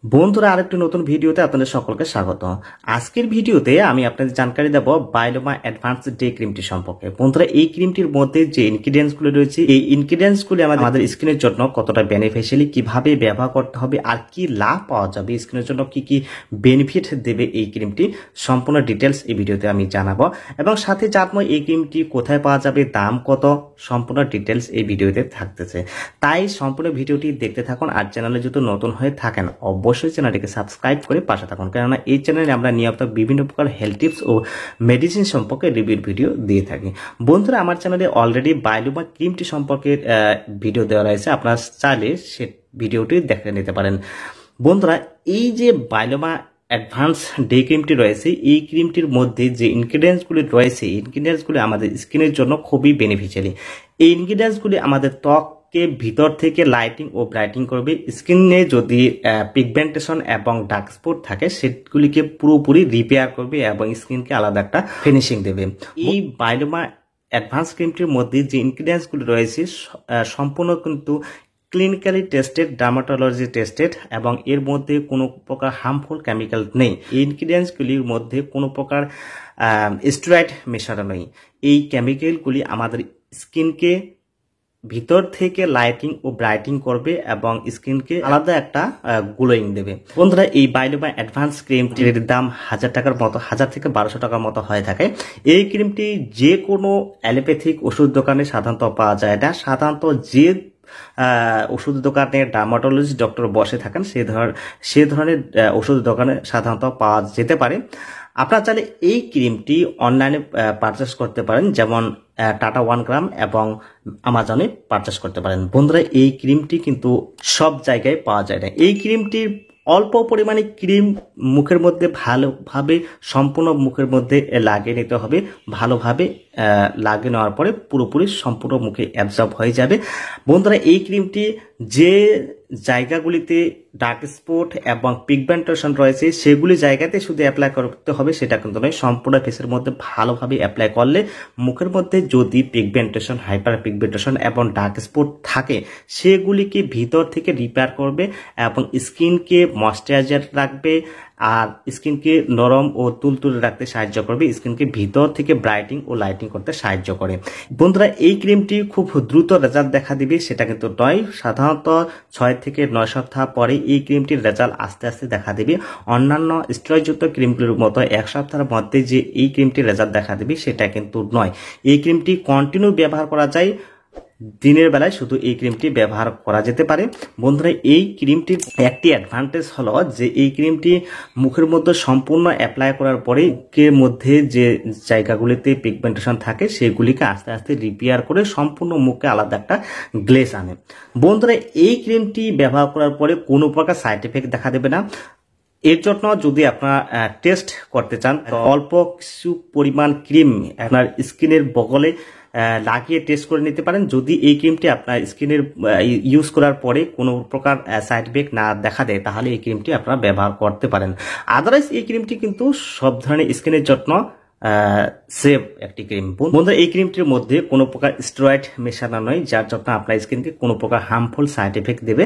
বন্ধুরা আরেকটি নতুন ভিডিওতে আপনাদের সকলকে স্বাগত। আজকের ভিডিওতে আমি আপনাদের জানকারি দেব বায়োলোমা অ্যাডভান্স ডে ক্রিমটি সম্পর্কে। বন্ধুরা এই ক্রিমটির মধ্যে যে ইনগ্রিডিয়েন্টসগুলো রয়েছে এই ইনগ্রিডিয়েন্টসগুলি আমাদের স্কিনের জন্য কতটা বেনিফিশিয়ালি, কিভাবে ব্যবহার করতে হবে আর কি লাভ পাওয়া যাবে, স্কিনের জন্য কি কি বেনিফিট দেবে এই ক্রিমটি, সম্পূর্ণ ডিটেলস এই ভিডিওতে আমি জানাবো এবং সাথে জানবো এই ক্রিমটি কোথায় পাওয়া যাবে, দাম কত, সম্পূর্ণ ডিটেলস এই ভিডিওতে থাকতেছে। তাই সম্পূর্ণ ভিডিওটি দেখতে থাকুন। আর চ্যানেলে যদি নতুন হয়ে থাকেন অবশ্যই চ্যানেলটিকে সাবস্ক্রাইব করে পাশে থাকুন, কেননা এই চ্যানেলে আমরা নিয়মিত বিভিন্ন প্রকার হেলথ টিপস ও মেডিসিন সম্পর্কে রিভিউর ভিডিও দিয়ে থাকি। বন্ধুরা আমার চ্যানেলে অলরেডি বায়োলোমা ক্রিমটি সম্পর্কে ভিডিও দেওয়া রয়েছে, আপনারা চাইলে সে ভিডিওটি দেখে নিতে পারেন। বন্ধুরা এই যে বায়োলোমা অ্যাডভান্স ডে ক্রিমটি রয়েছে, এই ক্রিমটির মধ্যে যে ইনগ্রিডিয়েন্টসগুলি রয়েছে এই ইনগ্রিডিয়েন্টসগুলি আমাদের স্কিনের জন্য খুবই বেনিফিশিয়ালি। এই ইনগ্রিডিয়েন্টসগুলি আমাদের ত্বককে ভিতর থেকে লাইটিং ও ব্রাইটিং করবে। স্কিনে যদি পিগমেন্টেশন এবং ডার্ক স্পট থাকে সেগুলিকে পুরোপুরি রিপেয়ার করবে এবং স্কিনকে আলাদা একটা ফিনিশিং দেবে। এই বায়োলোমা অ্যাডভান্স ক্রিমটির মধ্যে যে ইনগ্রিডিয়েন্টসগুলি রয়েছে সম্পূর্ণ কিন্তু ক্লিনিক্যালি টেস্টেড, ডার্মাটোলজি টেস্টেড এবং এর মধ্যে কোনো প্রকার হার্মফুল কেমিক্যাল নেই। এই ইনগ্রিডিয়েন্টসগুলির মধ্যে কোনো প্রকার স্টেরয়েড মেশানো নেই। এই কেমিক্যালগুলি আমাদের স্কিনকে ভিতর থেকে লাইটিং ও ব্রাইটিং করবে এবং স্কিনকে আলাদা একটা গ্লোয়িং দেবে। বন্ধুরা এই বায়োলোমা অ্যাডভান্স ক্রিমটির দাম 1000 টাকার মতো, 1000 থেকে 1200 টাকার মতো হয়ে থাকে। এই ক্রিমটি যে কোনো অ্যালোপ্যাথিক ওষুধ দোকানে সাধারণত পাওয়া যায় না। সাধারণত যে ওষুধ দোকানে ডার্মাটোলজিস্ট ডক্টর বসে থাকেন সে ধরনের ওষুধ দোকানে সাধারণত পাওয়া যেতে পারে। আপনারা চাইলে এই ক্রিমটি অনলাইনে পারচেস করতে পারেন, যেমন টাটা 1 গ্রাম এবং আমাজনে পারচেস করতে পারেন। বন্ধুরা এই ক্রিমটি কিন্তু সব জায়গায় পাওয়া যায় না। এই ক্রিমটির অল্প পরিমাণে ক্রিম মুখের মধ্যে ভালোভাবে সম্পূর্ণ মুখের মধ্যে লাগিয়ে নিতে হবে। ভালোভাবে লাগিয়ে নেওয়ার পরে পুরোপুরি সম্পূর্ণ মুখে অ্যাবজর্ব হয়ে যাবে। বন্ধুরা এই ক্রিমটি যে জায়গাগুলিতে ডার্ক স্পট এবং পিগমেন্টেশন রয়েছে সেগুলি জায়গাতে শুধু অ্যাপ্লাই করতে হবে সেটা কিন্তু নয়, সম্পূর্ণ ফেসের মধ্যে ভালোভাবে অ্যাপ্লাই করলে মুখের মধ্যে যদি পিগমেন্টেশন, হাইপার পিগমেন্টেশন এবং ডার্ক স্পট থাকে সেগুলিকে ভিতর থেকে রিপেয়ার করবে এবং স্কিনকে ময়েশ্চারাইজার রাখবে আর স্কিনকে নরম ও তুলতুলে রাখতে সাহায্য করবে, স্কিনকে ভিতর থেকে ব্রাইটিং ও লাইটিং করতে সাহায্য করে। বন্ধুরা এই ক্রিমটি খুব দ্রুত রেজাল্ট দেখা দিবে সেটা কিন্তু নয়, সাধারণত 6 থেকে 9 সপ্তাহ পরে এই ক্রিমটির রেজাল্ট আস্তে আস্তে দেখা দিবে। অন্যান্য স্টেরয়েডযুক্ত ক্রিমগুলির মতো 1 সপ্তাহের মধ্যে যে এই ক্রিমটির রেজাল্ট দেখা দিবে সেটা কিন্তু নয়। এই ক্রিমটি কন্টিনিউ ব্যবহার করা যায়, দিনের বেলায় শুধু এই ক্রিমটি ব্যবহার করা যেতে পারে। বন্ধুরা এই ক্রিমটির একটি অ্যাডভান্টেজ হলো যে এই ক্রিমটি মুখের মধ্যে সম্পূর্ণ অ্যাপ্লাই করার পরে মুখের মধ্যে যে জায়গাগুলিতে পিগমেন্টেশন থাকে সেগুলিকে আস্তে আস্তে রিপেয়ার করে সম্পূর্ণ মুখে আলাদা একটা গ্লেজ আনে। বন্ধুরা এই ক্রিমটি ব্যবহার করার পরে কোনো প্রকার সাইড এফেক্ট দেখা দেবে না। এর জন্য যদি আপনারা টেস্ট করতে চান অল্প কিছু পরিমাণ ক্রিম আপনার স্কিনের বগলে লাগিয়ে টেস্ট করে নিতে পারেন। যদি এই ক্রিমটি আপনার স্কিনের ইউজ করার পরে কোনো প্রকার সাইড এফেক্ট না দেখা দেয় তাহলে এই ক্রিমটি আপনারা ব্যবহার করতে পারেন। আদারওয়াইজ এই ক্রিমটি কিন্তু সব ধরনের স্কিনের জন্য সেফ একটি ক্রিম। বন্ধুরা এই ক্রিমটির মধ্যে কোনো প্রকার স্টেরয়েড মেশানো নয় যার জন্য আপনার স্কিনকে কোনো প্রকার হার্মফুল সাইড এফেক্ট দেবে